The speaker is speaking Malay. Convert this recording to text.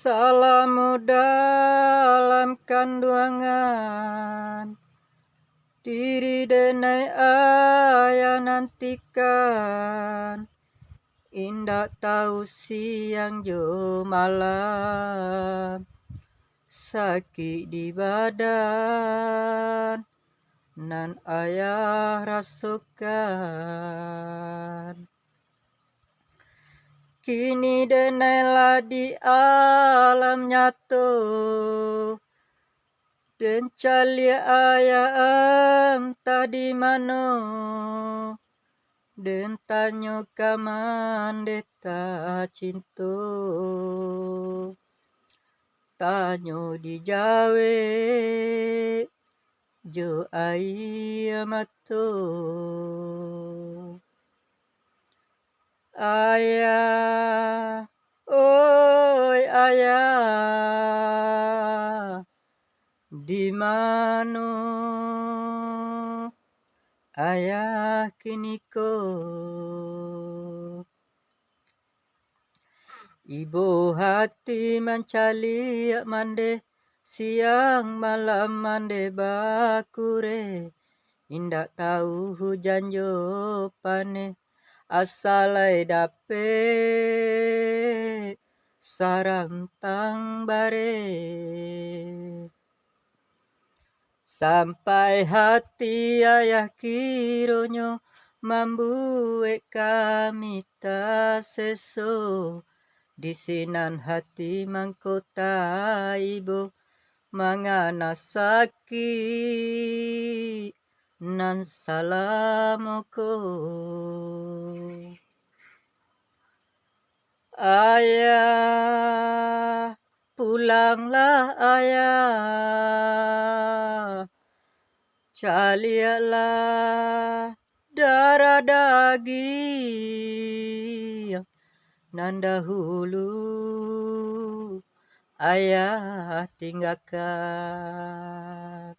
Salamu dalam kandungan, diri denai ayah nantikan, indak tahu siang jo malam, sakit di badan, nan ayah rasakan. Kini denailah di alam nyata, dan calia ayah entah di mana, dan tanya kaman deta cinta, tanya di jawe jo air mata. Ayah, oi ayah, di mana ayah kini kau? Ibu hati mencari mande, siang malam mande bakure, indak tahu hujan jo pane, asalai dapet sarantang bare. Sampai hati ayah kironyo membuat kami tak seso, di sinan hati mangkota ibu mangana sakit nan salamoko. Ayah, pulanglah ayah, calialah darah daging nan dahulu ayah tinggalkan.